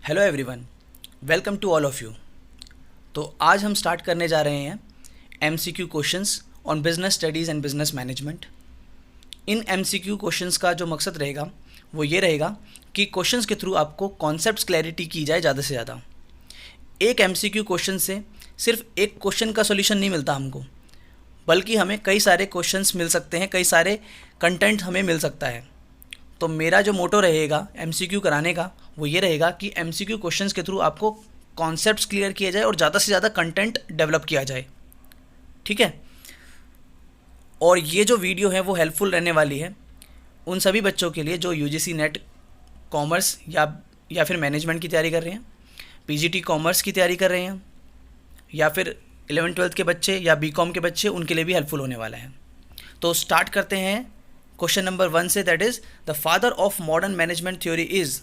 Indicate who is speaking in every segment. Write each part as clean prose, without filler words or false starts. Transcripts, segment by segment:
Speaker 1: Hello everyone, welcome to all of you. तो आज हम स्टार्ट करने जा रहे हैं MCQ questions on business studies and business management. इन एमसीक्यू क्वेश्चंस का जो मकसद रहेगा वो ये रहेगा कि क्वेश्चंस के थ्रू आपको कॉन्सेप्ट्स क्लैरिटी की जाए ज़्यादा से ज़्यादा। एक एमसीक्यू क्वेश्चन से सिर्फ एक क्वेश्चन का सोल्यूशन नहीं मिलता हमको, बल्कि हमें कई सारे क्वेश्चंस मिल सकते हैं, कई सारे कंटेंट हमें मिल सकता है। तो मेरा जो मोटो रहेगा एमसीक्यू कराने का वो ये रहेगा कि एमसीक्यू क्वेश्चंस के थ्रू आपको कॉन्सेप्ट्स क्लियर किए जाए और ज़्यादा से ज़्यादा कंटेंट डेवलप किया जाए। ठीक है। और ये जो वीडियो है वो हेल्पफुल रहने वाली है उन सभी बच्चों के लिए जो यूजीसी नेट कॉमर्स या फिर मैनेजमेंट की तैयारी कर रहे हैं, पीजीटी कॉमर्स की तैयारी कर रहे हैं, या फिर 11वीं-12वीं के बच्चे या बीकॉम के बच्चे, उनके लिए भी हेल्पफुल होने वाला है। तो स्टार्ट करते हैं क्वेश्चन नंबर 1 से, that is the father of modern management theory is.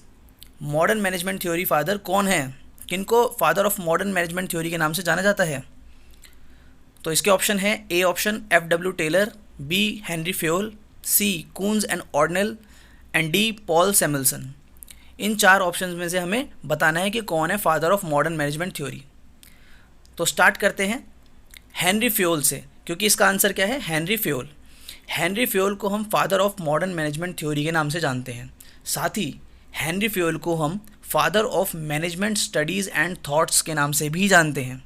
Speaker 1: Modern management theory father कौन है, किनको father of modern management theory के नाम से जाना जाता है? तो इसके ऑप्शन है A option F W. Taylor, B Henri Fayol, C Koontz and O'Donnell and D Paul Samuelson. इन चार ऑप्शंस में से हमें बताना है कि कौन है father of modern management theory. तो स्टार्ट करते हैं हेनरी फ्योल से, क्योंकि इसका आंसर क्या है, हेनरी फ्योल। हेनरी फ्योल को हम father of modern management theory के नाम से जानते हैं। साथ ही हेनरी फ्योल को हम father of management studies and thoughts के नाम से भी जानते हैं।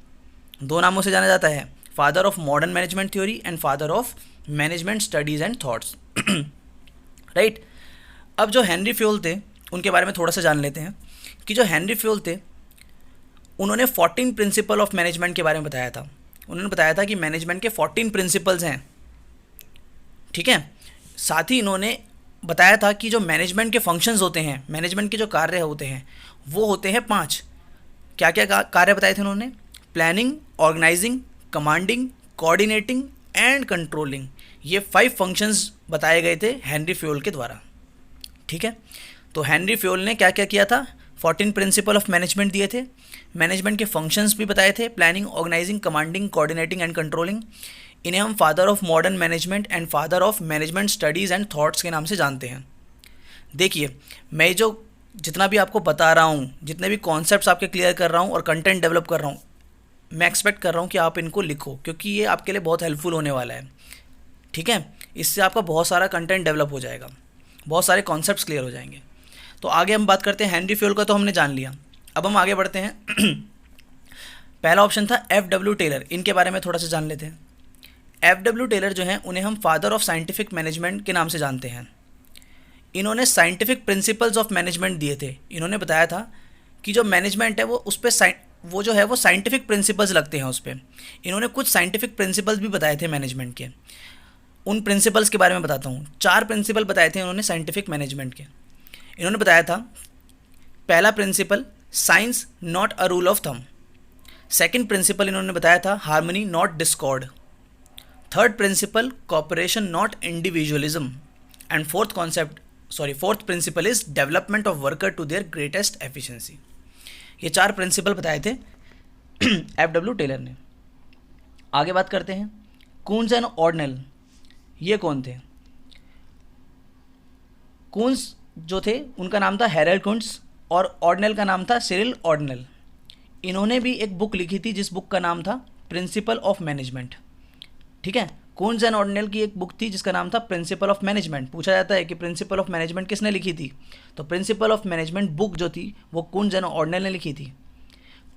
Speaker 1: दो नामों से जाना जाता है, father of modern management theory and father of management studies and thoughts. Right. अब जो हेनरी फ्योल थे उनके बारे में थोड़ा सा जान लेते हैं कि जो हेनरी फ्योल थे उन्होंने 14 प्रिंसिपल ऑफ मैनेजमेंट के बारे में बताया था। उन्होंने बताया था कि मैनेजमेंट के 14 प्रिंसिपल्स हैं। ठीक है। साथ ही इन्होंने बताया था कि जो मैनेजमेंट के फंक्शंस होते हैं, मैनेजमेंट के जो कार्य होते हैं वो होते हैं 5। क्या क्या कार्य बताए थे उन्होंने? Planning, organising, commanding, coordinating and controlling. ये 5 फंक्शंस बताए गए थे हेनरी फ्योल के द्वारा। ठीक है। तो हेनरी फ्योल ने क्या क्या किया था? 14 प्रिंसिपल ऑफ मैनेजमेंट दिए थे, मैनेजमेंट के फंक्शंस भी बताए थे, planning, organising, commanding, coordinating and controlling. इन्हें हम father of modern management and father of management studies and thoughts के नाम से जानते हैं। देखिए, मैं जो जितना भी आपको बता रहा हूँ, जितने भी कॉन्सेप्ट्स आपके क्लियर कर रहा हूँ और कंटेंट डेवलप कर रहा हूँ, मैं एक्सपेक्ट कर रहा हूँ कि आप इनको लिखो, क्योंकि ये आपके लिए बहुत हेल्पफुल होने वाला है। ठीक है। इससे आपका बहुत सारा कंटेंट डेवलप हो जाएगा, बहुत सारे कॉन्सेप्ट्स क्लियर हो जाएंगे। तो आगे हम बात करते हैं हेनरी फ्योल का, तो हमने जान लिया। अब हम आगे बढ़ते हैं। पहला ऑप्शन था एफ.डब्ल्यू. टेलर। इनके बारे में थोड़ा सा जान लेते हैं। एफ.डब्ल्यू. टेलर जो हैं उन्हें हम फादर ऑफ साइंटिफिक मैनेजमेंट के नाम से जानते हैं। इन्होंने साइंटिफिक प्रिंसिपल्स ऑफ मैनेजमेंट दिए थे। इन्होंने बताया था कि जो मैनेजमेंट है वो उस पर वो जो है वो साइंटिफिक प्रिंसिपल्स लगते हैं उस पर। इन्होंने कुछ साइंटिफिक प्रिंसिपल्स भी बताए थे मैनेजमेंट के। उन प्रिंसिपल्स के बारे में बताता हूँ। 4 प्रिंसिपल बताए थे उन्होंने साइंटिफिक मैनेजमेंट के। इन्होंने बताया था, पहला principle science not a rule of thumb. Second principle इन्होंने बताया था harmony not discord. Third principle cooperation not individualism. And fourth principle is development of worker to their greatest efficiency. ये 4 प्रिंसिपल बताए थे एफ.डब्ल्यू. टेलर ने। आगे बात करते हैं कून्स एंड ऑर्डनेल। ये कौन थे? कून्स जो थे उनका नाम था हैरल्ड कून्स और ऑर्डनेल का नाम था सिरिल ऑर्डनेल। इन्होंने भी एक बुक लिखी थी जिस बुक का नाम था प्रिंसिपल ऑफ मैनेजमेंट। ठीक है। कून्स एंड ऑर्डनेल की एक बुक थी जिसका नाम था प्रिंसिपल ऑफ मैनेजमेंट। पूछा जाता है कि प्रिंसिपल ऑफ मैनेजमेंट किसने लिखी थी, तो प्रिंसिपल ऑफ मैनेजमेंट बुक जो थी वो कून्स एंड ऑर्डनेल ने लिखी थी।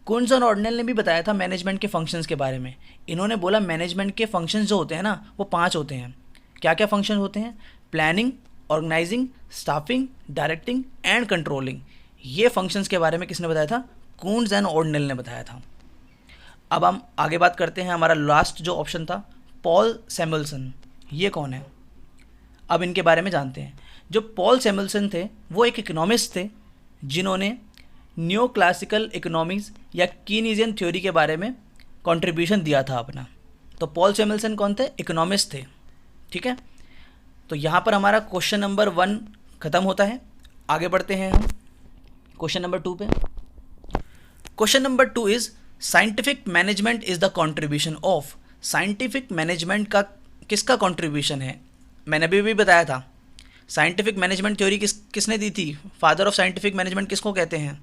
Speaker 1: कून्स एंड ऑर्डनेल ने भी बताया था मैनेजमेंट के फंक्शंस के बारे में। इन्होंने बोला मैनेजमेंट के फंक्शंस जो होते हैं ना वो 5 होते हैं। क्या क्या फंक्शन होते हैं? Planning, organising, staffing, directing and controlling. ये फंक्शंस के बारे में किसने बताया था? कून्स एंड ऑर्डनेल ने बताया था। अब हम आगे बात करते हैं। हमारा लास्ट जो ऑप्शन था पॉल सैमुएल्सन। ये कौन है? अब इनके बारे में जानते हैं। जो पॉल सैमुएल्सन थे वो एक इकोनॉमिस्ट थे जिन्होंने न्यू क्लासिकल इकोनॉमिक्स या कीनीजियन थ्योरी के बारे में कंट्रीब्यूशन दिया था अपना। तो पॉल सैमुएल्सन कौन थे? इकोनॉमिस्ट थे। ठीक है। तो यहाँ पर हमारा क्वेश्चन नंबर 1 ख़त्म होता है। आगे बढ़ते हैं हम क्वेश्चन नंबर 2 पे। Question number 2 is scientific management is the contribution of. Scientific management का किसका कंट्रीब्यूशन है? मैंने अभी भी बताया था साइंटिफिक मैनेजमेंट थ्योरी किसने दी थी? फादर ऑफ साइंटिफिक मैनेजमेंट किसको कहते हैं?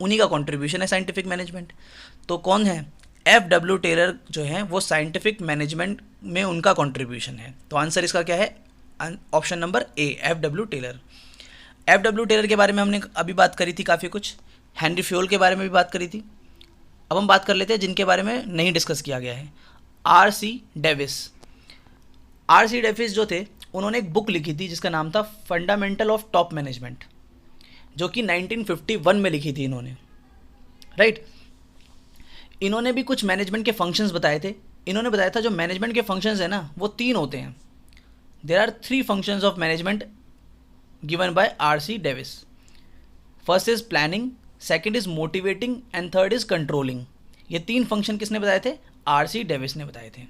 Speaker 1: उन्हीं का कंट्रीब्यूशन है साइंटिफिक मैनेजमेंट। तो कौन है? एफ.डब्ल्यू. टेलर जो है वो साइंटिफिक मैनेजमेंट में उनका कंट्रीब्यूशन है। तो आंसर इसका क्या है? Option number A, F W. Taylor. F W. Taylor के बारे में हमने अभी बात करी थी काफ़ी कुछ, हेनरी फ्योल के बारे में भी बात करी थी। अब हम बात कर लेते हैं जिनके बारे में नहीं डिस्कस किया गया है। आर.सी. डेविस। आर.सी. डेविस जो थे उन्होंने एक बुक लिखी थी जिसका नाम था फंडामेंटल ऑफ टॉप मैनेजमेंट, जो कि 1951 में लिखी थी इन्होंने, राइट। इन्होंने भी कुछ मैनेजमेंट के फंक्शंस बताए थे। इन्होंने बताया था जो मैनेजमेंट के फंक्शंस है ना वो 3 होते हैं। There are 3 functions of management given by R C. Davis. First is planning, second is motivating and third is controlling. ये 3 फंक्शन किसने बताए थे? आर.सी. डेविस ने बताए थे।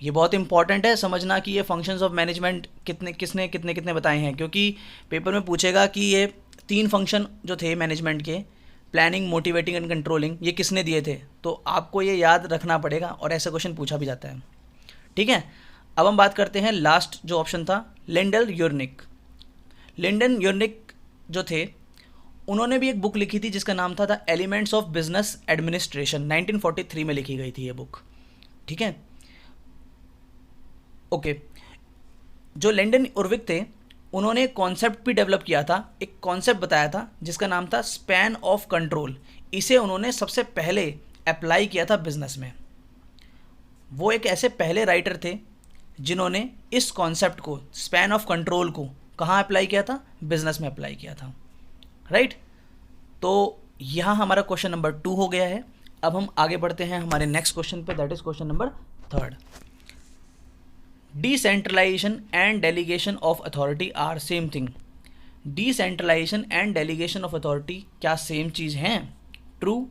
Speaker 1: ये बहुत इंपॉर्टेंट है समझना कि ये फंक्शंस ऑफ मैनेजमेंट कितने बताए हैं, क्योंकि पेपर में पूछेगा कि ये 3 फंक्शन जो थे मैनेजमेंट के, प्लानिंग, मोटिवेटिंग एंड कंट्रोलिंग, ये किसने दिए थे। तो आपको ये याद रखना पड़ेगा और ऐसा क्वेश्चन पूछा भी जाता है, ठीक है। अब हम बात करते हैं लास्ट जो ऑप्शन था, लिंडल योर्निक। लिंडन योर्निक जो थे उन्होंने भी एक बुक लिखी थी जिसका नाम था the elements of business administration. 1943 में लिखी गई थी ये बुक, ठीक है, ओके। जो लिंडन योर्विक थे उन्होंने एक कॉन्सेप्ट भी डेवलप किया था, एक कॉन्सेप्ट बताया था जिसका नाम था स्पैन ऑफ कंट्रोल। इसे उन्होंने सबसे पहले अप्लाई किया था बिजनेस में। वो एक ऐसे पहले राइटर थे जिन्होंने इस कॉन्सेप्ट को, स्पैन ऑफ कंट्रोल को, कहाँ अप्लाई किया था? बिजनेस में अप्लाई किया था, राइट। तो यहाँ हमारा क्वेश्चन नंबर 2 हो गया है। अब हम आगे बढ़ते हैं हमारे नेक्स्ट क्वेश्चन पे, that is question number 3। Decentralisation and delegation of authority are same thing. Decentralisation and delegation of authority क्या सेम चीज़ हैं? ट्रू,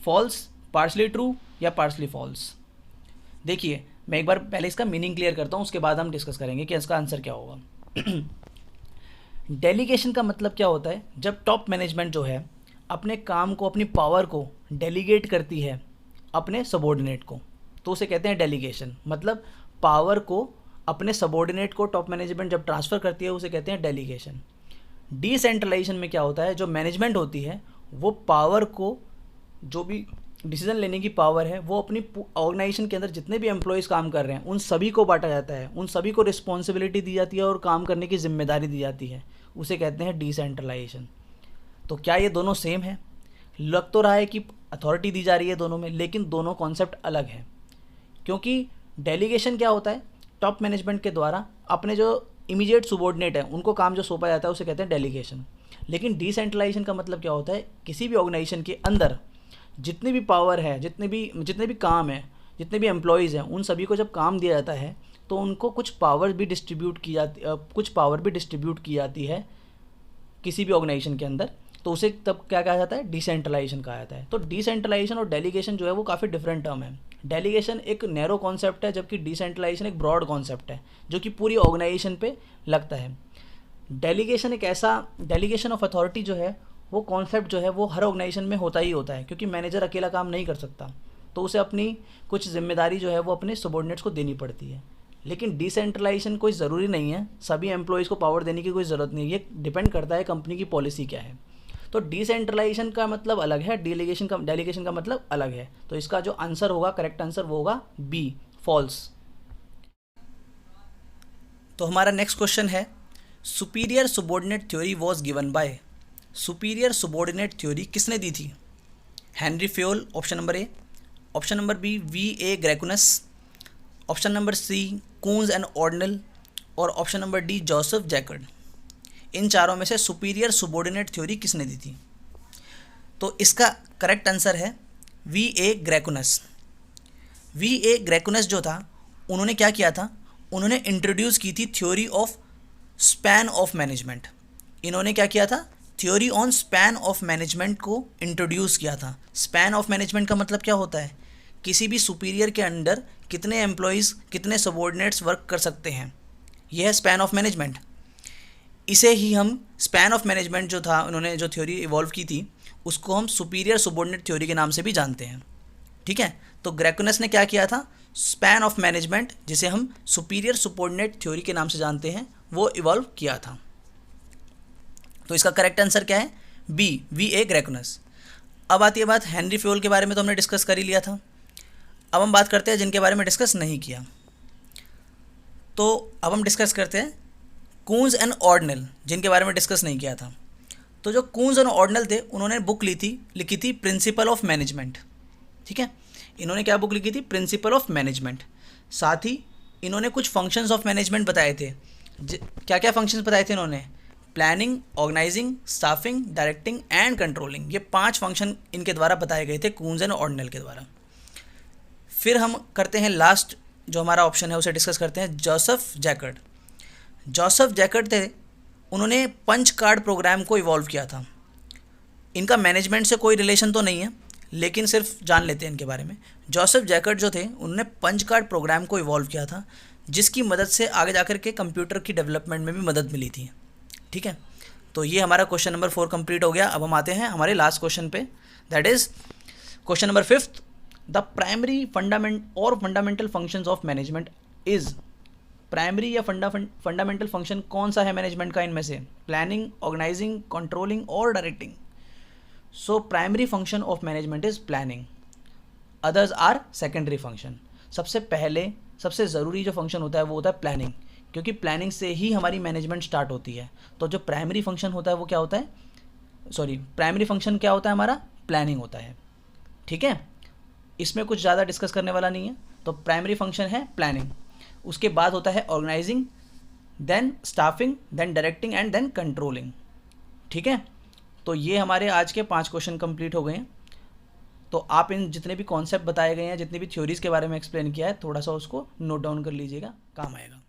Speaker 1: फॉल्स, पार्शली ट्रू या पार्शली फॉल्स? देखिए मैं एक बार पहले इसका मीनिंग क्लियर करता हूँ, उसके बाद हम डिस्कस करेंगे कि इसका आंसर क्या होगा। डेलीगेशन का मतलब क्या होता है? जब टॉप मैनेजमेंट जो है अपने काम को, अपनी पावर को डेलीगेट करती है अपने सबॉर्डिनेट को, तो उसे कहते हैं डेलीगेशन। मतलब पावर को अपने सबॉर्डिनेट को टॉप मैनेजमेंट जब ट्रांसफ़र करती है उसे कहते हैं डेलीगेशन। डिसेंट्रलाइजेशन में क्या होता है? जो मैनेजमेंट होती है वो पावर को, जो भी डिसीजन लेने की पावर है वो अपनी ऑर्गेनाइजेशन के अंदर जितने भी एम्प्लॉयज़ काम कर रहे हैं उन सभी को बांटा जाता है, उन सभी को रिस्पॉन्सिबिलिटी दी जाती है और काम करने की जिम्मेदारी दी जाती है, उसे कहते हैं डिसेंट्रलाइजेशन। तो क्या ये दोनों सेम है? लग तो रहा है कि अथॉरिटी दी जा रही है दोनों में, लेकिन दोनों कॉन्सेप्ट अलग है। क्योंकि डेलीगेशन क्या होता है? टॉप मैनेजमेंट के द्वारा अपने जो इमीडिएट सुबॉर्डिनेट है उनको काम जो सौंपा जाता है उसे कहते हैं डेलीगेशन। लेकिन डिसेंट्रलाइजेशन का मतलब क्या होता है? किसी भी ऑर्गेनाइजेशन के अंदर जितनी भी पावर है, जितने भी काम है, जितने भी एम्प्लॉयज़ हैं, उन सभी को जब काम दिया जाता है तो उनको कुछ पावर भी डिस्ट्रीब्यूट की जाती है किसी भी ऑर्गेनाइजेशन के अंदर, तो उसे तब क्या कहा जाता है? डिसेंट्रलाइजेशन कहा जाता है। तो डिसेंट्रलाइजेशन और डेलीगेशन जो है वो काफ़ी डिफरेंट टर्म है। डेलीगेशन एक नैरो कॉन्सेप्ट है, जबकि डिसेंट्रलाइजेशन एक ब्रॉड कॉन्सेप्ट है जो कि पूरी ऑर्गेनाइजेशन पे लगता है। डेलीगेशन ऑफ अथॉरिटी जो है वो कॉन्सेप्ट जो है वो हर ऑर्गेनाइजेशन में होता ही होता है, क्योंकि मैनेजर अकेला काम नहीं कर सकता, तो उसे अपनी कुछ जिम्मेदारी जो है वो अपने सबॉर्डिनेट्स को देनी पड़ती है। लेकिन डिसेंट्रलाइजेशन कोई ज़रूरी नहीं है, सभी एम्प्लॉयज़ को पावर देने की कोई ज़रूरत नहीं है, ये डिपेंड करता है कंपनी की पॉलिसी क्या है। तो डिसेंट्रलाइजेशन का मतलब अलग है, डेलीगेशन का मतलब अलग है। तो इसका जो आंसर होगा, करेक्ट आंसर वो होगा बी, फॉल्स। तो हमारा नेक्स्ट क्वेश्चन है, superior subordinate theory was given by. Superior subordinate theory किसने दी थी? Henri Fayol, option number A. Option number B, V.A. Graicunas. Option number C, Koontz and O'Donnell. और option number D, Joseph Jacob. इन चारों में से superior subordinate theory किसने दी थी? तो इसका करेक्ट आंसर है V.A. ग्रेकुनस। V.A. ग्रेकुनस जो था उन्होंने क्या किया था? उन्होंने इंट्रोड्यूस की थी theory of span of management. इन्होंने क्या किया था? Theory on span of management को इंट्रोड्यूस किया था। स्पैन ऑफ मैनेजमेंट का मतलब क्या होता है? किसी भी सुपीरियर के अंडर कितने एम्प्लॉयज़, कितने सबॉर्डिनेट्स वर्क कर सकते हैं, यह है स्पैन ऑफ मैनेजमेंट। इसे ही हम स्पैन ऑफ मैनेजमेंट जो था, उन्होंने जो थ्योरी इवॉल्व की थी उसको हम सुपीरियर सबॉर्डिनेट थ्योरी के नाम से भी जानते हैं, ठीक है। तो ग्रेकुनस ने क्या किया था? स्पैन ऑफ मैनेजमेंट, जिसे हम सुपीरियर सबॉर्डिनेट थ्योरी के नाम से जानते हैं, वो इवॉल्व किया था। तो इसका करेक्ट आंसर क्या है? B, V.A. ग्रेकुनस। अब आती है बात हेनरी फ्योल के बारे में, तो हमने डिस्कस कर ही लिया था। अब हम बात करते हैं जिनके बारे में डिस्कस नहीं किया। तो अब हम डिस्कस करते हैं कून्स एंड ऑर्डनेल, जिनके बारे में डिस्कस नहीं किया था। तो जो कून्स एंड ऑर्डनेल थे, उन्होंने बुक लिखी थी प्रिंसिपल ऑफ मैनेजमेंट। ठीक है, इन्होंने क्या बुक लिखी थी? Principle of management. साथ ही इन्होंने कुछ फंक्शंस ऑफ मैनेजमेंट बताए थे। क्या क्या फंक्शंस बताए थे इन्होंने? Planning, organising, staffing, directing and controlling. ये 5 फंक्शन इनके द्वारा बताए गए थे कून्स एंड ऑर्डनेल के द्वारा। फिर हम करते हैं लास्ट जो हमारा ऑप्शन है उसे डिस्कस करते हैं, जोसेफ जैकर्ड। जोसेफ जैकर्ड थे, उन्होंने पंच कार्ड प्रोग्राम को इवॉल्व किया था। इनका मैनेजमेंट से कोई रिलेशन तो नहीं है, लेकिन सिर्फ जान लेते हैं इनके बारे में। जोसेफ जैकर्ड जो थे, उन्होंने पंच कार्ड प्रोग्राम को इवॉल्व किया था, जिसकी मदद से आगे जाकर के कंप्यूटर की डेवलपमेंट में भी मदद मिली थी। ठीक है, तो ये हमारा क्वेश्चन नंबर 4 कंप्लीट हो गया। अब हम आते हैं हमारे लास्ट क्वेश्चन पे, that is question number 5। The primary fundamental functions of management is. Primary या फंडामेंटल फंक्शन कौन सा है मैनेजमेंट का इनमें से? प्लानिंग, ऑर्गेनाइजिंग, कंट्रोलिंग और directing. So primary function of management is planning, others are secondary function. सबसे पहले सबसे ज़रूरी जो फंक्शन होता है वो होता है प्लानिंग, क्योंकि प्लानिंग से ही हमारी मैनेजमेंट स्टार्ट होती है। तो जो प्राइमरी फंक्शन होता है वो क्या होता है? प्राइमरी फंक्शन क्या होता है हमारा? प्लानिंग होता है। ठीक है, इसमें कुछ ज़्यादा डिस्कस करने वाला नहीं है। तो प्राइमरी फंक्शन है प्लानिंग, उसके बाद होता है organising, then staffing, then directing and then controlling. ठीक है, तो ये हमारे आज के 5 क्वेश्चन कंप्लीट हो गए हैं। तो आप इन जितने भी कॉन्सेप्ट बताए गए हैं, जितनी भी थ्योरीज़ के बारे में एक्सप्लेन किया है, थोड़ा सा उसको नोट डाउन कर लीजिएगा, काम आएगा।